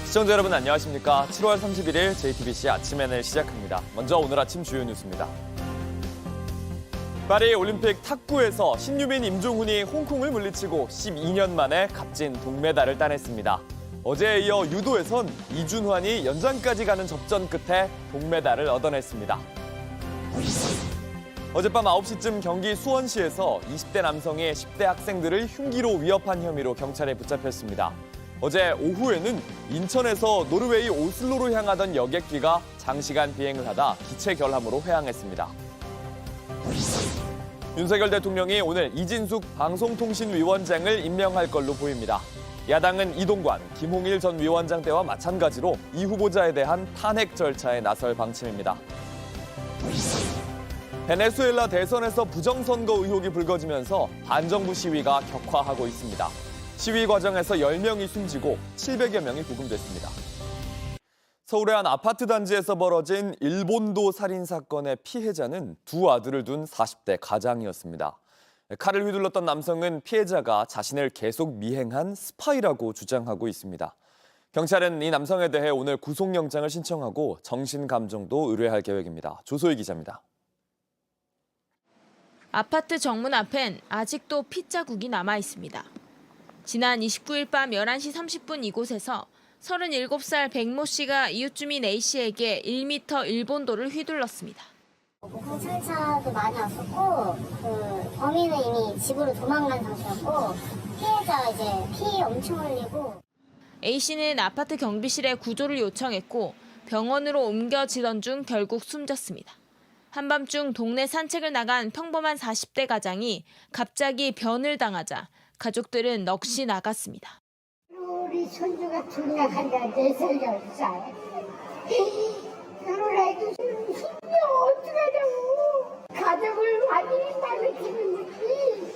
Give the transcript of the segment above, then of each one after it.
시청자 여러분 안녕하십니까? 7월 31일 JTBC 아침엔을 시작합니다. 먼저 오늘 아침 주요 뉴스입니다. 파리 올림픽 탁구에서 신유빈, 임종훈이 홍콩을 물리치고 12년 만에 값진 동메달을 따냈습니다. 어제에 이어 유도에선 이준환이 연장까지 가는 접전 끝에 동메달을 얻어냈습니다. 어젯밤 9시쯤 경기 수원시에서 20대 남성이 10대 학생들을 흉기로 위협한 혐의로 경찰에 붙잡혔습니다. 어제 오후에는 인천에서 노르웨이 오슬로로 향하던 여객기가 장시간 비행을 하다 기체 결함으로 회항했습니다. 윤석열 대통령이 오늘 이진숙 방송통신위원장을 임명할 걸로 보입니다. 야당은 이동관, 김홍일 전 위원장 때와 마찬가지로 이 후보자에 대한 탄핵 절차에 나설 방침입니다. 베네수엘라 대선에서 부정선거 의혹이 불거지면서 반정부 시위가 격화하고 있습니다. 시위 과정에서 10명이 숨지고 700여 명이 구금됐습니다. 서울의 한 아파트 단지에서 벌어진 일본도 살인 사건의 피해자는 두 아들을 둔 40대 가장이었습니다. 칼을 휘둘렀던 남성은 피해자가 자신을 계속 미행한 스파이라고 주장하고 있습니다. 경찰은 이 남성에 대해 오늘 구속영장을 신청하고 정신감정도 의뢰할 계획입니다. 조소희 기자입니다. 아파트 정문 앞엔 아직도 핏자국이 남아 있습니다. 지난 29일 밤 11시 30분 이곳에서 37살 백모 씨가 이웃 주민 A씨에게 1m 일본도를 휘둘렀습니다. 경찰차도 많이 왔었고 범인은 이미 집으로 도망간 상태였고 피해자가 이제 피 엄청 흘리고 A씨는 아파트 경비실에 구조를 요청했고 병원으로 옮겨지던 중 결국 숨졌습니다. 한밤중 동네 산책을 나간 평범한 40대 가장이 갑자기 변을 당하자 가족들은 넋이 나갔습니다. 우리 손주가 둘나간다 4살 10살 결혼해도 힘들어 어떡하냐고 가족을 완전히 날리키는 느낌.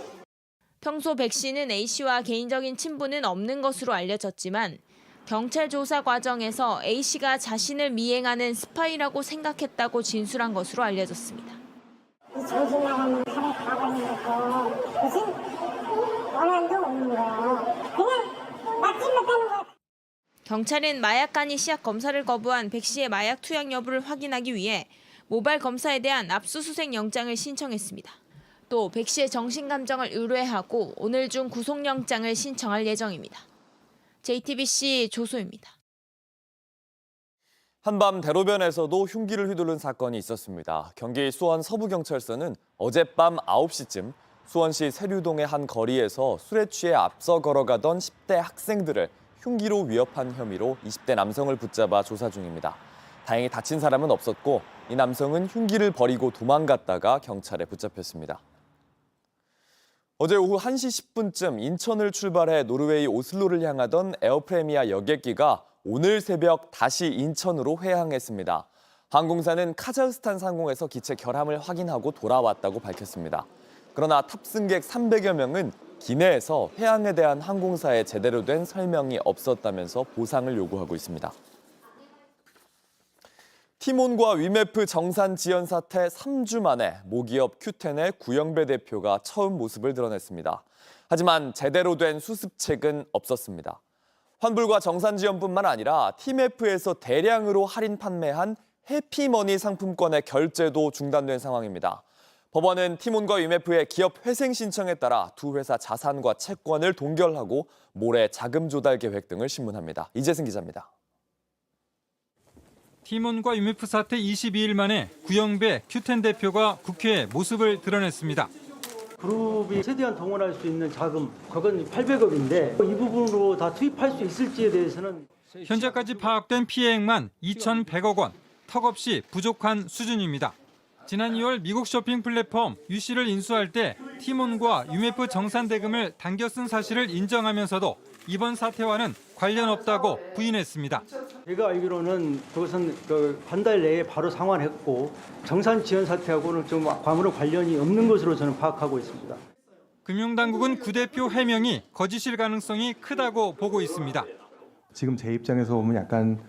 평소 백 씨는 A씨와 개인적인 친분은 없는 것으로 알려졌지만 경찰 조사 과정에서 A씨가 자신을 미행하는 스파이라고 생각했다고 진술한 것으로 알려졌습니다. 정신 나가면 살에 가버리는 거 무슨 원한도 없는 거야. 그냥 맞지 못하는 거야. 경찰은 마약간이 시약 검사를 거부한 백 씨의 마약 투약 여부를 확인하기 위해 모발 검사에 대한 압수수색 영장을 신청했습니다. 또 백 씨의 정신감정을 의뢰하고 오늘 중 구속영장을 신청할 예정입니다. JTBC 조소입니다. 한밤 대로변에서도 흉기를 휘두른 사건이 있었습니다. 경기 수원 서부경찰서는 어젯밤 9시쯤 수원시 세류동의 한 거리에서 술에 취해 앞서 걸어가던 10대 학생들을 흉기로 위협한 혐의로 20대 남성을 붙잡아 조사 중입니다. 다행히 다친 사람은 없었고 이 남성은 흉기를 버리고 도망갔다가 경찰에 붙잡혔습니다. 어제 오후 1시 10분쯤 인천을 출발해 노르웨이 오슬로를 향하던 에어프레미아 여객기가 오늘 새벽 다시 인천으로 회항했습니다. 항공사는 카자흐스탄 상공에서 기체 결함을 확인하고 돌아왔다고 밝혔습니다. 그러나 탑승객 300여 명은 기내에서 회항에 대한 항공사의 제대로 된 설명이 없었다면서 보상을 요구하고 있습니다. 티몬과 위메프 정산 지연 사태 3주 만에 모기업 큐텐의 구영배 대표가 처음 모습을 드러냈습니다. 하지만 제대로 된 수습책은 없었습니다. 환불과 정산 지연뿐만 아니라 티메프에서 대량으로 할인 판매한 해피머니 상품권의 결제도 중단된 상황입니다. 법원은 티몬과 위메프의 기업 회생 신청에 따라 두 회사 자산과 채권을 동결하고 모레 자금 조달 계획 등을 신문합니다. 이재승 기자입니다. 티몬과 위메프 사태 22일 만에 구영배 큐텐 대표가 국회에 모습을 드러냈습니다. 그룹이 최대한 동원할 수 있는 자금, 그건 800억인데 이 부분으로 다 투입할 수 있을지에 대해서는 현재까지 파악된 피해액만 2,100억 원, 턱없이 부족한 수준입니다. 지난 2월 미국 쇼핑 플랫폼 유씨를 인수할 때 티몬과 위메프 정산 대금을 당겨 쓴 사실을 인정하면서도 이번 사태와는 관련 없다고 부인했습니다. 제가 알기로는 그것은 한 달 내에 바로 상환했고 정산 지연 사태하고는 좀 아무런 관련이 없는 것으로 저는 파악하고 있습니다. 금융당국은 구 대표 해명이 거짓일 가능성이 크다고 보고 있습니다. 지금 제 입장에서 보면 약간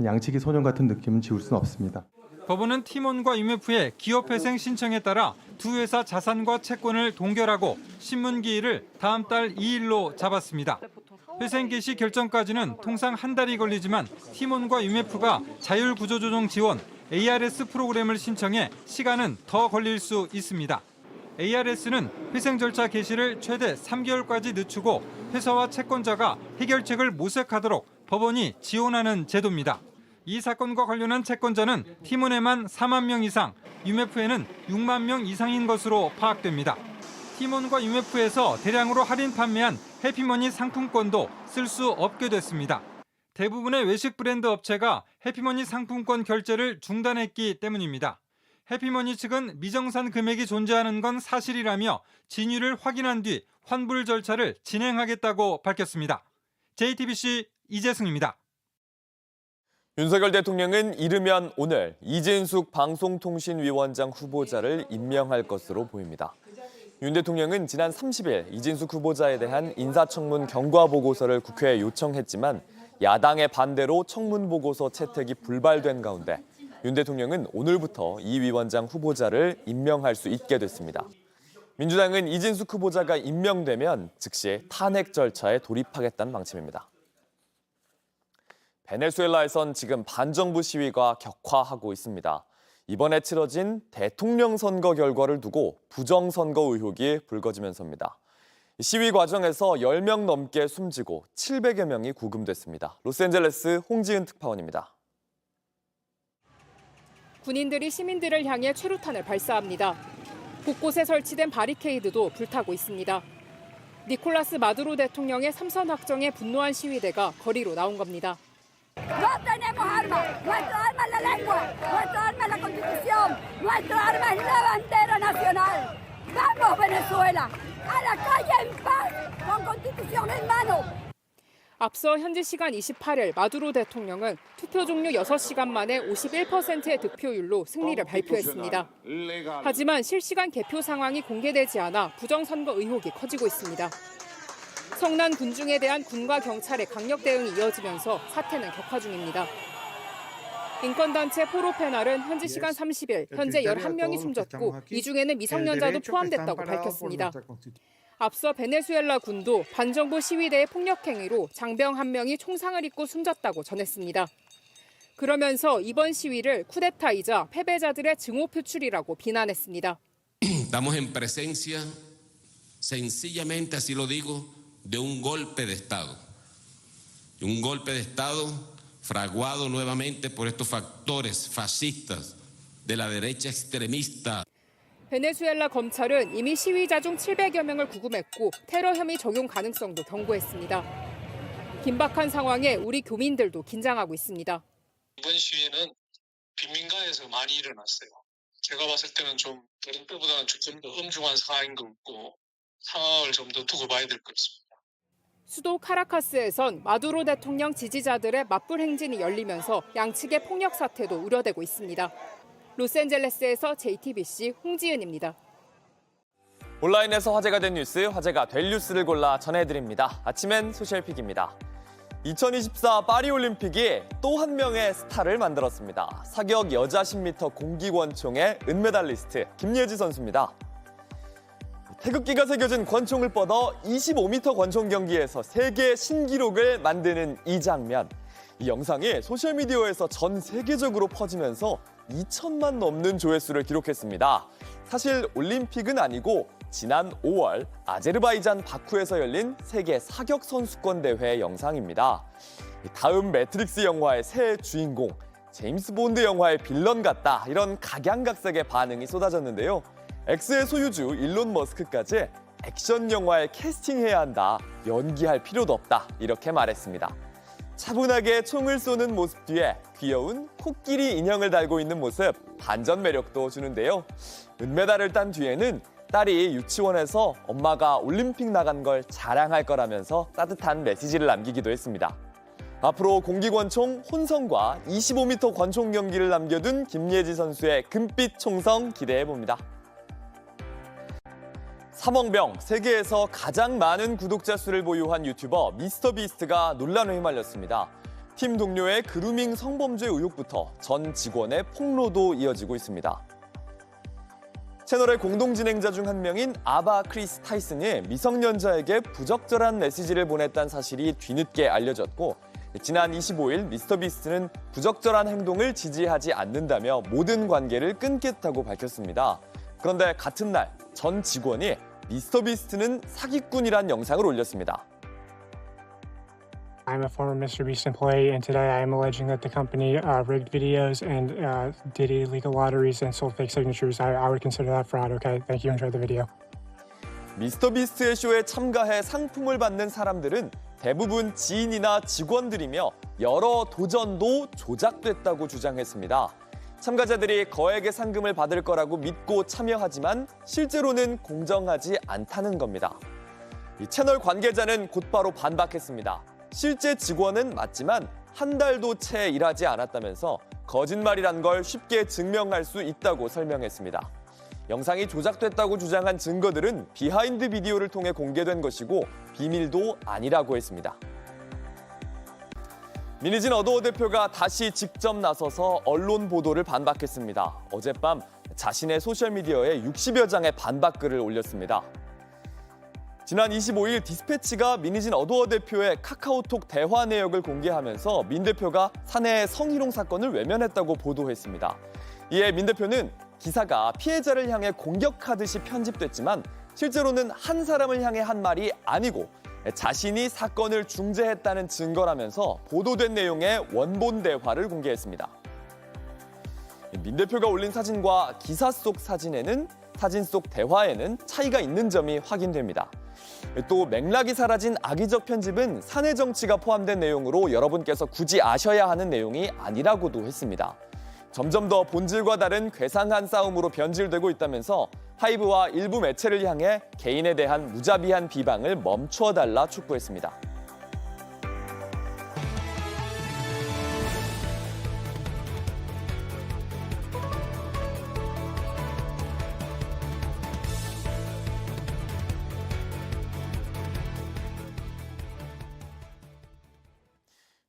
양치기 소년 같은 느낌은 지울 수는 없습니다. 법원은 팀원과 UMF의 기업회생 신청에 따라 두 회사 자산과 채권을 동결하고 신문기일을 다음 달 2일로 잡았습니다. 회생 개시 결정까지는 통상 한 달이 걸리지만 팀원과 UMF가 자율구조조정 지원 ARS 프로그램을 신청해 시간은 더 걸릴 수 있습니다. ARS는 회생 절차 개시를 최대 3개월까지 늦추고 회사와 채권자가 해결책을 모색하도록 법원이 지원하는 제도입니다. 이 사건과 관련한 채권자는 팀원에만 4만 명 이상, UMF에는 6만 명 이상인 것으로 파악됩니다. 팀원과 UMF에서 대량으로 할인 판매한 해피머니 상품권도 쓸 수 없게 됐습니다. 대부분의 외식 브랜드 업체가 해피머니 상품권 결제를 중단했기 때문입니다. 해피머니 측은 미정산 금액이 존재하는 건 사실이라며 진위를 확인한 뒤 환불 절차를 진행하겠다고 밝혔습니다. JTBC 이재승입니다. 윤석열 대통령은 이르면 오늘 이진숙 방송통신위원장 후보자를 임명할 것으로 보입니다. 윤 대통령은 지난 30일 이진숙 후보자에 대한 인사청문 경과보고서를 국회에 요청했지만 야당의 반대로 청문보고서 채택이 불발된 가운데 윤 대통령은 오늘부터 이 위원장 후보자를 임명할 수 있게 됐습니다. 민주당은 이진숙 후보자가 임명되면 즉시 탄핵 절차에 돌입하겠다는 방침입니다. 베네수엘라에선 지금 반정부 시위가 격화하고 있습니다. 이번에 치러진 대통령 선거 결과를 두고 부정선거 의혹이 불거지면서입니다. 시위 과정에서 10명 넘게 숨지고 700여 명이 구금됐습니다. 로스앤젤레스 홍지은 특파원입니다. 군인들이 시민들을 향해 최루탄을 발사합니다. 곳곳에 설치된 바리케이드도 불타고 있습니다. 니콜라스 마두로 대통령의 3선 확정에 분노한 시위대가 거리로 나온 겁니다. No tenemos armas. Nuestro arma es la lengua. Nuestro arma es la Constitución. Nuestro arma es la bandera nacional. Vamos, Venezuela, a la calle en paz, con Constitución en mano. 앞서 현지 시간 28일 마두로 대통령은 투표 종료 6시간 만에 51%의 득표율로 승리를 발표했습니다. 하지만 실시간 개표 상황이 공개되지 않아 부정선거 의혹이 커지고 있습니다. 성난 군중에 대한 군과 경찰의 강력 대응이 이어지면서 사태는 격화 중입니다. 인권단체 포로페날은 현지 시간 30일 현재 11명이 숨졌고 이 중에는 미성년자도 포함됐다고 밝혔습니다. 앞서 베네수엘라 군도 반정부 시위대의 폭력 행위로 장병 1명이 총상을 입고 숨졌다고 전했습니다. 그러면서 이번 시위를 쿠데타이자 패배자들의 증오 표출이라고 비난했습니다. Estamos en presencia, sencillamente así lo digo, de un golpe de Estado. Un golpe de Estado fraguado nuevamente por estos factores fascistas de la derecha extremista. 베네수엘라 검찰은 이미 시위자 중 700여 명을 구금했고 테러 혐의 적용 가능성도 경고했습니다. 긴박한 상황에 우리 교민들도 긴장하고 있습니다. 이번 시위는 빈민가에서 많이 일어났어요. 제가 봤을 때는 좀 다른 때보다는 좀 더 엄중한 상황인 것 같고 상황을 좀 더 두고 봐야 될 것 같습니다. 수도 카라카스에선 마두로 대통령 지지자들의 맞불 행진이 열리면서 양측의 폭력 사태도 우려되고 있습니다. 로스앤젤레스에서 JTBC 홍지은입니다. 온라인에서 화제가 된 뉴스, 화제가 될 뉴스를 골라 전해드립니다. 아침엔 소셜픽입니다. 2024 파리올림픽이 또 한 명의 스타를 만들었습니다. 사격 여자 10m 공기권총의 은메달리스트 김예지 선수입니다. 태극기가 새겨진 권총을 뻗어 25m 권총 경기에서 세계 신기록을 만드는 이 장면. 이 영상이 소셜미디어에서 전 세계적으로 퍼지면서 2천만 넘는 조회수를 기록했습니다. 사실 올림픽은 아니고 지난 5월 아제르바이잔 바쿠에서 열린 세계 사격 선수권 대회 영상입니다. 다음 매트릭스 영화의 새 주인공, 제임스 본드 영화의 빌런 같다, 이런 각양각색의 반응이 쏟아졌는데요. X의 소유주 일론 머스크까지 액션 영화에 캐스팅해야 한다, 연기할 필요도 없다, 이렇게 말했습니다. 차분하게 총을 쏘는 모습 뒤에 귀여운 코끼리 인형을 달고 있는 모습, 반전 매력도 주는데요. 은메달을 딴 뒤에는 딸이 유치원에서 엄마가 올림픽 나간 걸 자랑할 거라면서 따뜻한 메시지를 남기기도 했습니다. 앞으로 공기권총 혼성과 25m 권총 경기를 남겨둔 김예지 선수의 금빛 총성 기대해봅니다. 삼원병, 세계에서 가장 많은 구독자 수를 보유한 유튜버 미스터비스트가 논란에 휘말렸습니다. 팀 동료의 그루밍 성범죄 의혹부터 전 직원의 폭로도 이어지고 있습니다. 채널의 공동 진행자 중 한 명인 아바 크리스 타이슨이 미성년자에게 부적절한 메시지를 보냈다는 사실이 뒤늦게 알려졌고, 지난 25일 미스터비스트는 부적절한 행동을 지지하지 않는다며 모든 관계를 끊겠다고 밝혔습니다. 그런데 같은 날 전 직원이 미스터비스트는 사기꾼이란 영상을 올렸습니다. I'm a former Mr. Beast employee, and today I am alleging that the company rigged videos and did illegal lotteries and sold fake signatures. I would consider that fraud. Okay, thank you. Enjoy the video. 미스터비스트의 쇼에 참가해 상품을 받는 사람들은 대부분 지인이나 직원들이며 여러 도전도 조작됐다고 주장했습니다. 참가자들이 거액의 상금을 받을 거라고 믿고 참여하지만 실제로는 공정하지 않다는 겁니다. 이 채널 관계자는 곧바로 반박했습니다. 실제 직원은 맞지만 한 달도 채 일하지 않았다면서 거짓말이란 걸 쉽게 증명할 수 있다고 설명했습니다. 영상이 조작됐다고 주장한 증거들은 비하인드 비디오를 통해 공개된 것이고 비밀도 아니라고 했습니다. 민희진 어도어 대표가 다시 직접 나서서 언론 보도를 반박했습니다. 어젯밤 자신의 소셜미디어에 60여 장의 반박글을 올렸습니다. 지난 25일 디스패치가 민희진 어도어 대표의 카카오톡 대화 내역을 공개하면서 민 대표가 사내 성희롱 사건을 외면했다고 보도했습니다. 이에 민 대표는 기사가 피해자를 향해 공격하듯이 편집됐지만 실제로는 한 사람을 향해 한 말이 아니고 자신이 사건을 중재했다는 증거라면서 보도된 내용의 원본 대화를 공개했습니다. 민 대표가 올린 사진과 기사 속 사진에는 사진 속 대화에는 차이가 있는 점이 확인됩니다. 또 맥락이 사라진 악의적 편집은 사내 정치가 포함된 내용으로 여러분께서 굳이 아셔야 하는 내용이 아니라고도 했습니다. 점점 더 본질과 다른 괴상한 싸움으로 변질되고 있다면서 하이브와 일부 매체를 향해 개인에 대한 무자비한 비방을 멈추어달라 촉구했습니다.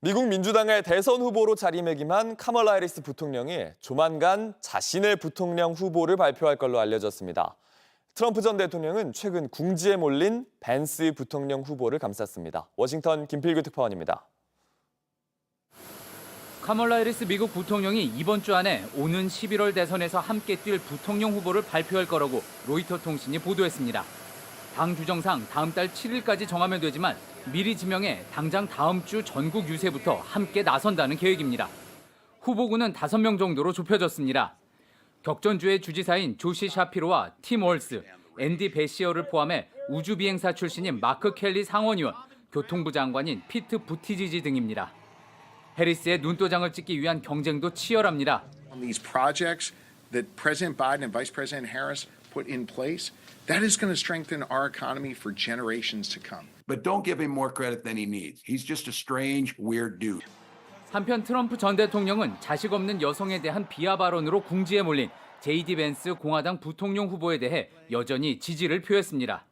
미국 민주당의 대선 후보로 자리매김한 카멀라 해리스 부통령이 조만간 자신의 부통령 후보를 발표할 걸로 알려졌습니다. 트럼프 전 대통령은 최근 궁지에 몰린 벤스 부통령 후보를 감쌌습니다. 워싱턴 김필규 특파원입니다. 카멀라 해리스 미국 부통령이 이번 주 안에 오는 11월 대선에서 함께 뛸 부통령 후보를 발표할 거라고 로이터 통신이 보도했습니다. 당 규정상 다음 달 7일까지 정하면 되지만 미리 지명해 당장 다음 주 전국 유세부터 함께 나선다는 계획입니다. 후보군은 5명 정도로 좁혀졌습니다. 격전주의 주지사인 조시 샤피로와 팀 월스, 앤디 베시어를 포함해 우주비행사 출신인 마크 켈리 상원의원, 교통부 장관인 피트 부티지지 등입니다. 해리스의 눈도장을 찍기 위한 경쟁도 치열합니다. These projects that President Biden and Vice President Harris put in place, that is going to strengthen our economy for generations to come. But don't give him more credit than he needs. He's just a strange, weird dude. 한편 트럼프 전 대통령은 자식 없는 여성에 대한 비하 발언으로 궁지에 몰린 제이디 벤스 공화당 부통령 후보에 대해 여전히 지지를 표했습니다.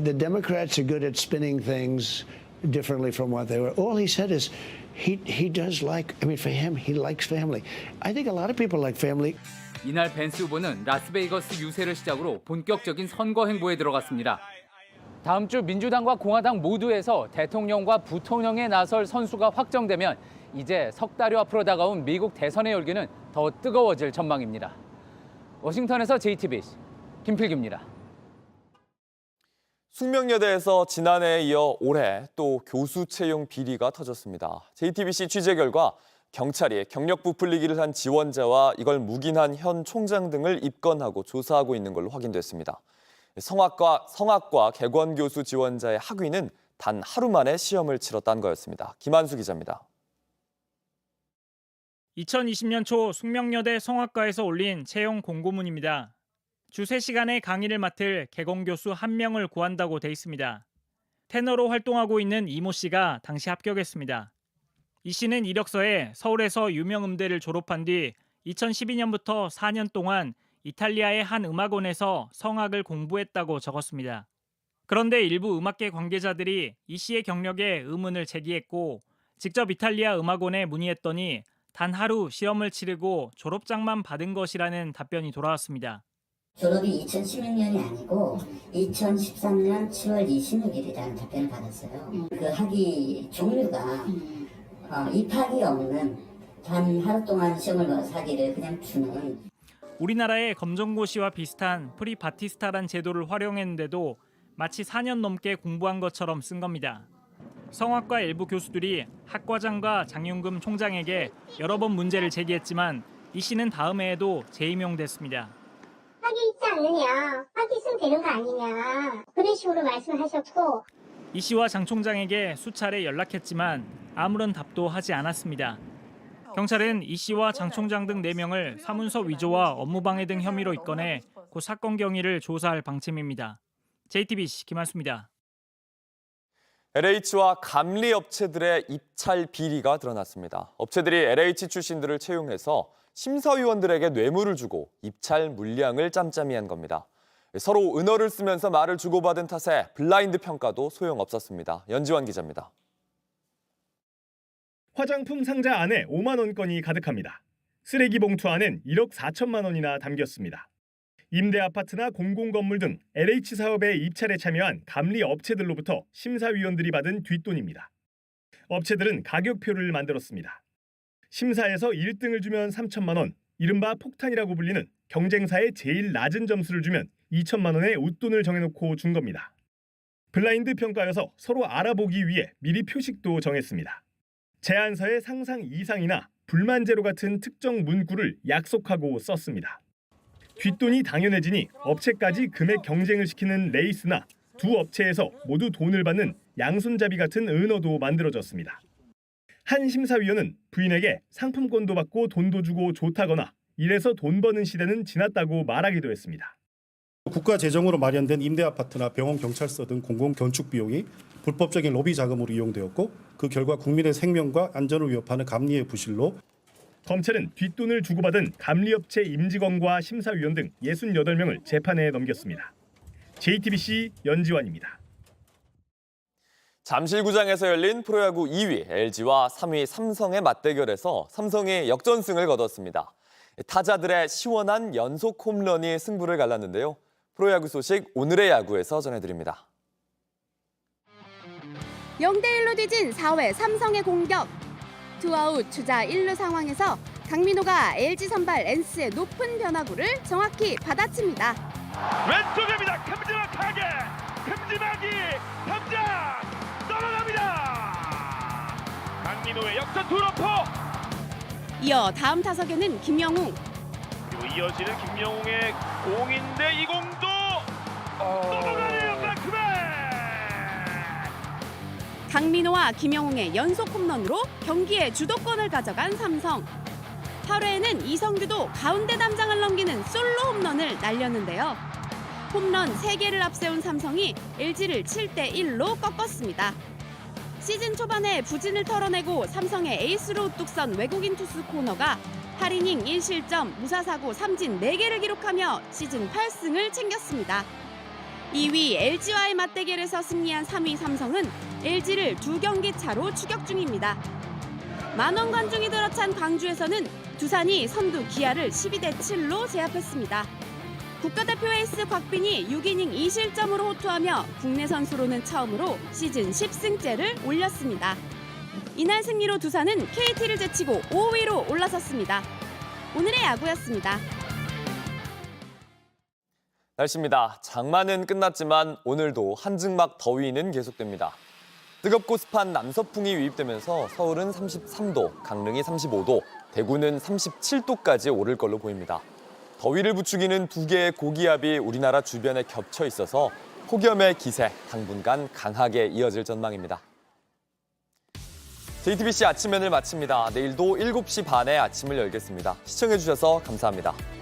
The Democrats are good at spinning things differently from what they were. All he said is he does like, I mean, for him, he likes family. I think a lot of people like family. 이날 벤스 후보는 라스베이거스 유세를 시작으로 본격적인 선거 행보에 들어갔습니다. 다음 주 민주당과 공화당 모두에서 대통령과 부통령에 나설 선수가 확정되면 이제 석 달여 앞으로 다가온 미국 대선의 열기는 더 뜨거워질 전망입니다. 워싱턴에서 JTBC 김필규입니다. 숙명여대에서 지난해에 이어 올해 또 교수 채용 비리가 터졌습니다. JTBC 취재 결과 경찰이 경력 부풀리기를 한 지원자와 이걸 묵인한 현 총장 등을 입건하고 조사하고 있는 걸로 확인됐습니다. 성악과 객원교수 지원자의 학위는 단 하루 만에 시험을 치렀다는 거였습니다. 김한수 기자입니다. 2020년 초 숙명여대 성악과에서 올린 채용 공고문입니다. 주 3시간의 강의를 맡을 객원교수 1명을 구한다고 돼 있습니다. 테너로 활동하고 있는 이모 씨가 당시 합격했습니다. 이 씨는 이력서에 서울에서 유명음대를 졸업한 뒤 2012년부터 4년 동안 이탈리아의 한 음악원에서 성악을 공부했다고 적었습니다. 그런데 일부 음악계 관계자들이 이 씨의 경력에 의문을 제기했고 직접 이탈리아 음악원에 문의했더니 단 하루 시험을 치르고 졸업장만 받은 것이라는 답변이 돌아왔습니다. 졸업이 2016년이 아니고 2013년 7월 26일이라는 답변을 받았어요. 그 학위 종류가 입학이 없는 단 하루 동안 시험을 봐서 학위를 그냥 주는. 우리나라의 검정고시와 비슷한 프리바티스타란 제도를 활용했는데도 마치 4년 넘게 공부한 것처럼 쓴 겁니다. 성악과 일부 교수들이 학과장과 장윤금 총장에게 여러 번 문제를 제기했지만 이 씨는 다음 해에도 재임용됐습니다. 학위 있지 않느냐, 학위 있으면 되는 거 아니냐, 그런 식으로 말씀하셨고. 이 씨와 장 총장에게 수차례 연락했지만 아무런 답도 하지 않았습니다. 경찰은 이 씨와 장 총장 등 4명을 사문서 위조와 업무방해 등 혐의로 입건해 곧 사건 경위를 조사할 방침입니다. JTBC 김한수입니다. LH와 감리 업체들의 입찰 비리가 드러났습니다. 업체들이 LH 출신들을 채용해서 심사위원들에게 뇌물을 주고 입찰 물량을 짬짬이 한 겁니다. 서로 은어를 쓰면서 말을 주고받은 탓에 블라인드 평가도 소용없었습니다. 연지환 기자입니다. 화장품 상자 안에 5만 원권이 가득합니다. 쓰레기 봉투 안엔 1억 4천만 원이나 담겼습니다. 임대 아파트나 공공건물 등 LH 사업에 입찰에 참여한 감리 업체들로부터 심사위원들이 받은 뒷돈입니다. 업체들은 가격표를 만들었습니다. 심사에서 1등을 주면 3천만 원, 이른바 폭탄이라고 불리는 경쟁사에 제일 낮은 점수를 주면 2천만 원의 웃돈을 정해놓고 준 겁니다. 블라인드 평가여서 서로 알아보기 위해 미리 표식도 정했습니다. 제안서의 상상 이상이나 불만제로 같은 특정 문구를 약속하고 썼습니다. 뒷돈이 당연해지니 업체까지 금액 경쟁을 시키는 레이스나 두 업체에서 모두 돈을 받는 양손잡이 같은 은어도 만들어졌습니다. 한 심사위원은 부인에게 상품권도 받고 돈도 주고 좋다거나 이래서 돈 버는 시대는 지났다고 말하기도 했습니다. 국가 재정으로 마련된 임대 아파트나 병원, 경찰서 등 공공 건축 비용이 불법적인 로비 자금으로 이용되었고 그 결과 국민의 생명과 안전을 위협하는 감리의 부실로 검찰은 뒷돈을 주고받은 감리업체 임직원과 심사위원 등 68명을 재판에 넘겼습니다. JTBC 연지환입니다. 잠실구장에서 열린 프로야구 2위 LG와 3위 삼성의 맞대결에서 삼성이 역전승을 거뒀습니다. 타자들의 시원한 연속 홈런이 승부를 갈랐는데요. 프로야구 소식 오늘의 야구에서 전해드립니다. 0대1로 뒤진 4회 삼성의 공격. 투아웃 주자 1루 상황에서 강민호가 LG 선발 엔스의 높은 변화구를 정확히 받아칩니다. 왼쪽입니다. 큼지막하게 큼지막이 탐장 떨어갑니다. 강민호의 역전 투런포. 이어 다음 타석에는 김영웅. 그리고 이어지는 김영웅의 공인데 이 공도 넘어가네요. 블랙맨. 강민호와 김영웅의 연속 홈런으로 경기의 주도권을 가져간 삼성. 8회에는 이성규도 가운데 담장을 넘기는 솔로 홈런을 날렸는데요. 홈런 3개를 앞세운 삼성이 LG를 7대1로 꺾었습니다. 시즌 초반에 부진을 털어내고 삼성의 에이스로 우뚝 선 외국인 투수 코너가 8이닝 1실점, 무사사고 3진 4개를 기록하며 시즌 8승을 챙겼습니다. 2위 LG와의 맞대결에서 승리한 3위 삼성은 LG를 2경기 차로 추격 중입니다. 만원 관중이 들어찬 광주에서는 두산이 선두 기아를 12대7로 제압했습니다. 국가대표 에이스 곽빈이 6이닝 2실점으로 호투하며 국내 선수로는 처음으로 시즌 10승째를 올렸습니다. 이날 승리로 두산은 KT를 제치고 5위로 올라섰습니다. 오늘의 야구였습니다. 날씨입니다. 장마는 끝났지만 오늘도 한증막 더위는 계속됩니다. 뜨겁고 습한 남서풍이 유입되면서 서울은 33도, 강릉이 35도, 대구는 37도까지 오를 걸로 보입니다. 더위를 부추기는 2개의 고기압이 우리나라 주변에 겹쳐 있어서 폭염의 기세 당분간 강하게 이어질 전망입니다. JTBC 아침엔을 마칩니다. 내일도 7시 반에 아침을 열겠습니다. 시청해주셔서 감사합니다.